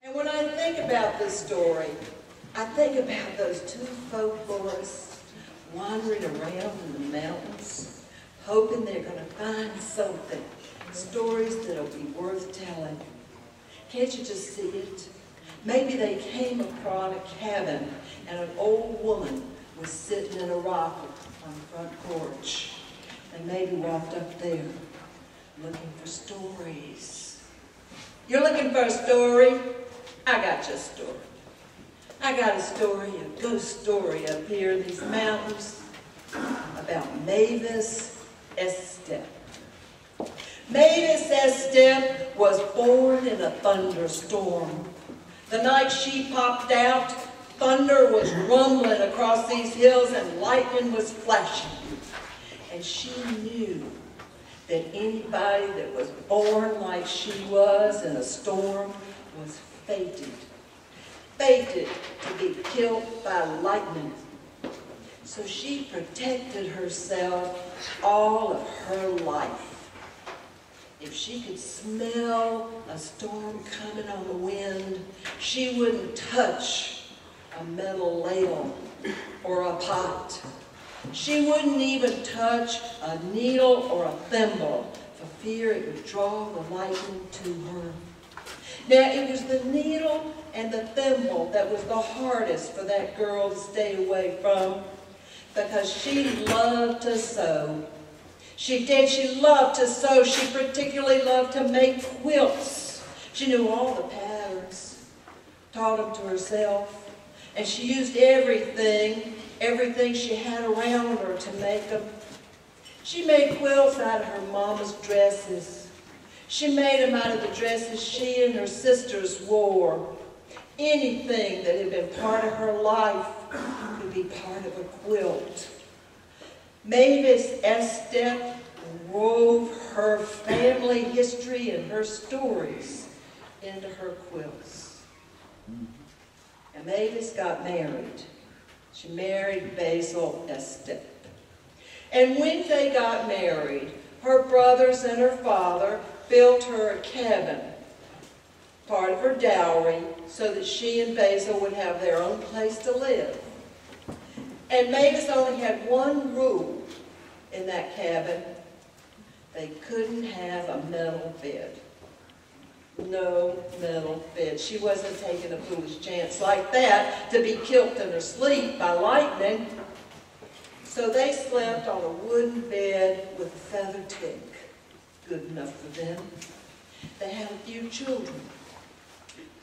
And when I think about this story, I think about those two folklorists wandering around in the mountains, hoping they're going to find something, stories that'll be worth telling. Can't you just see it? Maybe they came upon a cabin and an old woman was sitting in a rocker on the front porch. They maybe walked up there looking for stories. You're looking for a story? I got you a story. I got a story, a ghost story up here in these mountains about Mavis Estep. Mavis Estep was born in a thunderstorm. The night she popped out, thunder was rumbling across these hills and lightning was flashing. And she knew that anybody that was born like she was in a storm was fated to be killed by lightning. So she protected herself all of her life. If she could smell a storm coming on the wind, she wouldn't touch a metal ladle or a pot. She wouldn't even touch a needle or a thimble for fear it would draw the lightning to her. Now, it was the needle and the thimble that was the hardest for that girl to stay away from, because she loved to sew. She did. She loved to sew. She particularly loved to make quilts. She knew all the patterns, taught them to herself, and she used everything she had around her to make them. She made quilts out of her mama's dresses. She made them out of the dresses she and her sisters wore. Anything that had been part of her life could be part of a quilt. Mavis Estep wove her family history and her stories into her quilts. And Mavis got married. She married Basil Estep. And when they got married, her brothers and her father built her a cabin, part of her dowry, so that she and Basil would have their own place to live. And Mavis only had one rule in that cabin. They couldn't have a metal bed. No metal bed. She wasn't taking a foolish chance like that to be killed in her sleep by lightning. So they slept on a wooden bed with a feather tick. Good enough for them. They had a few children.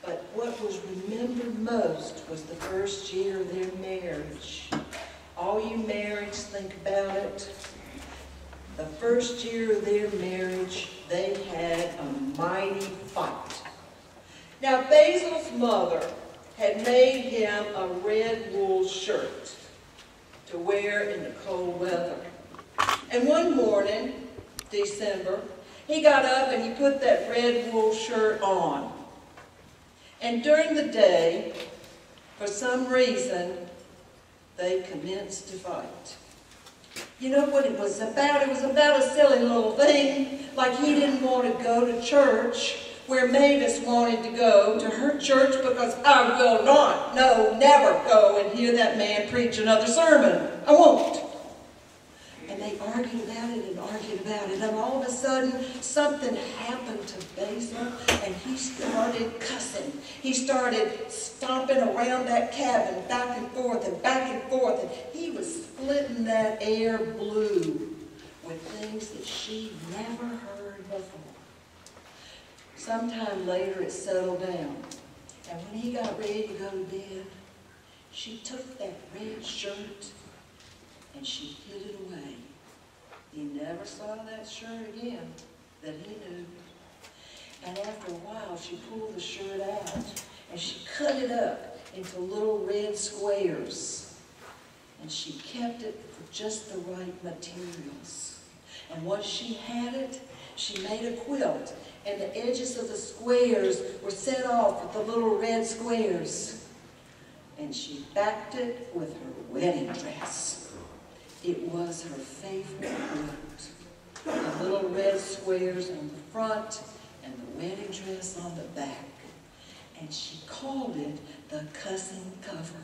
But what was remembered most was the first year of their marriage. All you marrieds, think about it. The first year of their marriage, they had a mighty fight. Now, Basil's mother had made him a red wool shirt to wear in the cold weather. And one morning, December, he got up and he put that red wool shirt on. And during the day, for some reason, they commenced to fight. You know what it was about? It was about a silly little thing, like he didn't want to go to church where Mavis wanted to go to her church, because I will not, no, never go and hear that man preach another sermon. I won't. And they argued about it and argued about it, and all of a sudden something happened to Basil, and he started cussing. He started stomping around that cabin back and forth, and he was splitting that air blue with things that she never heard before. Sometime later it settled down, and when he got ready to go to bed, she took that red shirt and she hid it away. He never saw that shirt again that he knew. And after a while, she pulled the shirt out and she cut it up into little red squares. And she kept it for just the right materials. And once she had it, she made a quilt. And the edges of the squares were set off with the little red squares. And she backed it with her wedding dress. It was her favorite quilt. The little red squares on the front and the wedding dress on the back. and she called it the cussing cover.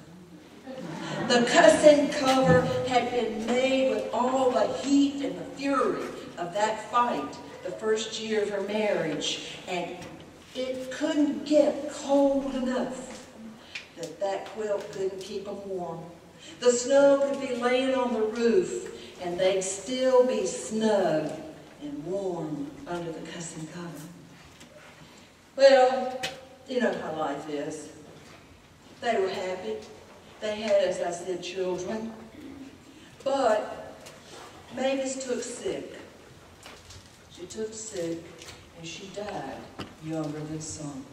The cussing cover had been made with all the heat and the fury of that fight the first year of her marriage, and it couldn't get cold enough that quilt couldn't keep them warm. The snow could be laying on the roof, and they'd still be snug and warm under the cussing cover. Well, you know how life is. They were happy. They had, as I said, children. But Mavis took sick. She took sick, and she died younger than some.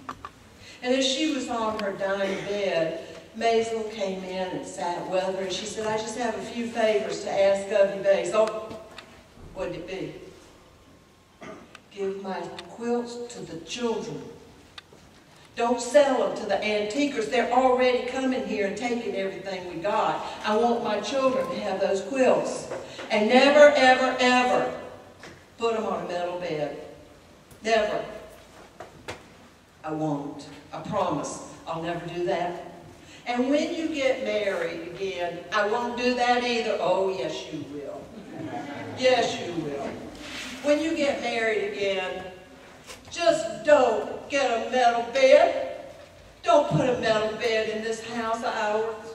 And as she was on her dying bed, Maisel came in and sat with her, and she said, I just have a few favors to ask of you, Basil. What'd it be? Give my quilts to the children. Don't sell them to the antiquers. They're already coming here and taking everything we got. I want my children to have those quilts. And never, ever, ever put them on a metal bed. Never. I won't. I promise. I'll never do that. And when you get married again, I won't do that either. Oh, yes, you will. Yes, you will. When you get married again, just don't get a metal bed. Don't put a metal bed in this house of ours.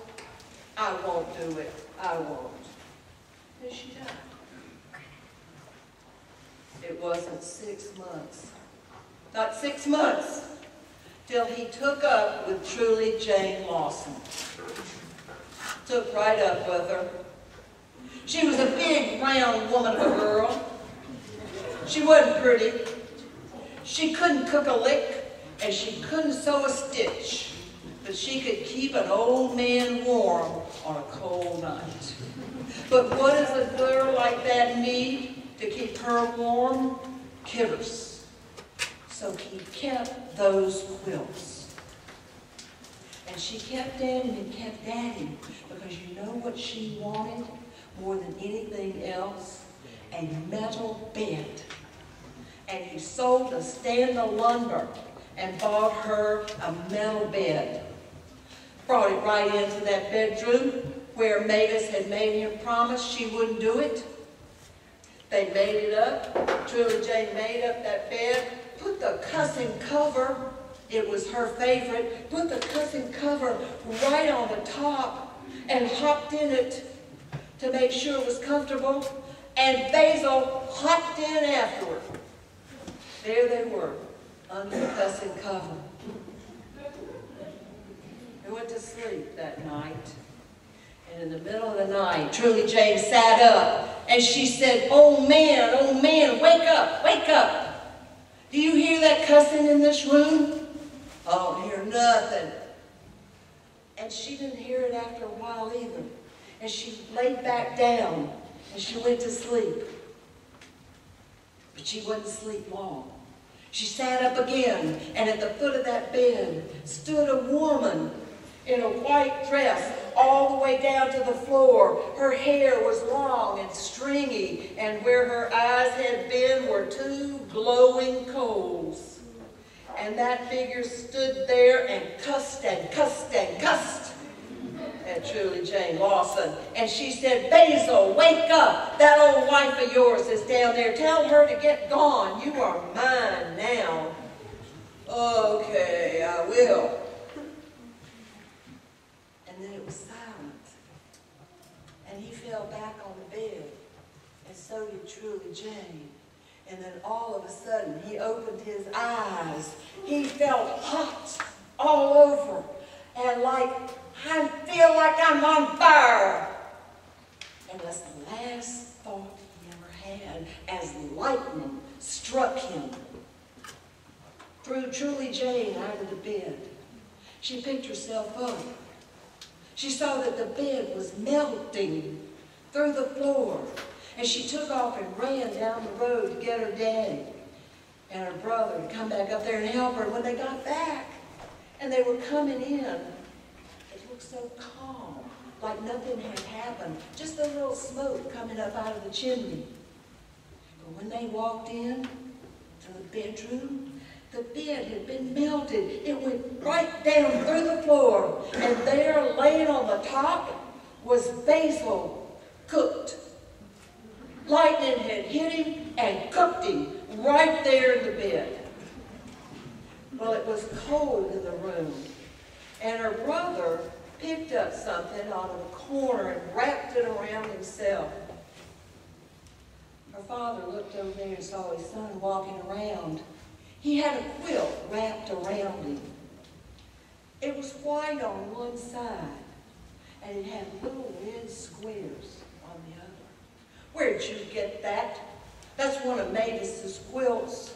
I won't do it. I won't. And she died. It wasn't 6 months. Not 6 months till he took up with Truly Jane Lawson. Took right up with her. She was a big, round woman of a girl. She wasn't pretty. She couldn't cook a lick, and she couldn't sew a stitch, but she could keep an old man warm on a cold night. But what does a girl like that need to keep her warm? Kivers. So he kept those quilts. And she kept adding and kept adding, because you know what she wanted more than anything else? A metal bed. And he sold a stand of lumber and bought her a metal bed. Brought it right into that bedroom where Mavis had made him promise she wouldn't do it. They made it up. Truly Jane made up that bed, put the cussing cover, it was her favorite, put the cussing cover right on the top and hopped in it to make sure it was comfortable. And Basil hopped in afterward. There they were, under the cussing cover. They went to sleep that night. And in the middle of the night, Truly Jane sat up and she said, oh man, wake up, wake up. Do you hear that cussing in this room? I don't hear nothing. And she didn't hear it after a while either. And she laid back down and she went to sleep. But she wouldn't sleep long. She sat up again, and at the foot of that bed stood a woman in a white dress all the way down to the floor. Her hair was long and stringy, and where her eyes had been were two glowing coals. And that figure stood there and cussed and cussed and cussed at Truly Jane Lawson. And she said, Basil, wake up. That old wife of yours is down there. Tell her to get gone. You are mine now. Okay, I will. And then it was silent. And he fell back on the bed. And so did Truly Jane. And then all of a sudden, he opened his eyes. He felt hot all over. And I feel like I'm on fire. And that's the last thought he ever had as lightning struck him. Threw Truly Jane out of the bed. She picked herself up. She saw that the bed was melting through the floor. And she took off and ran down the road to get her daddy and her brother to come back up there and help her. And when they got back and they were coming in, so calm, like nothing had happened, just a little smoke coming up out of the chimney. But when they walked in to the bedroom, The bed had been melted. It went right down through the floor. And there, laying on the top, was Basil, cooked. Lightning had hit him and cooked him right there in the bed. Well, it was cold in the room, and her brother picked up something out of a corner and wrapped it around himself. Her father looked over there and saw his son walking around. He had a quilt wrapped around him. It was white on one side, and it had little red squares on the other. Where'd you get that? That's one of Mavis's quilts.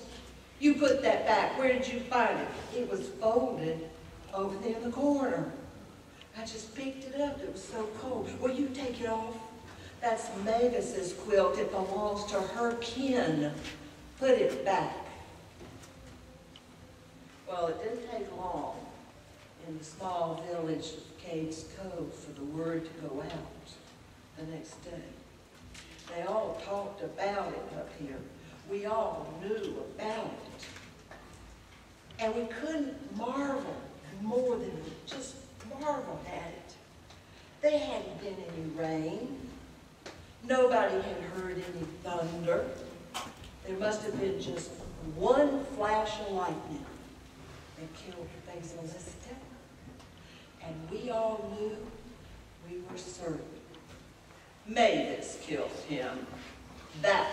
You put that back. Where did you find it? It was folded over there in the corner. I just picked it up. It was so cold. Well, you take it off. That's Mavis's quilt. It belongs to her kin. Put it back. Well, it didn't take long in the small village of Cades Cove for the word to go out the next day. They all talked about it up here. We all knew about it. And we couldn't marvel more than we just marveled at it. There hadn't been any rain. Nobody had heard any thunder. There must have been just one flash of lightning that killed Basil's Teller. And we all knew, we were certain, Mavis killed him. That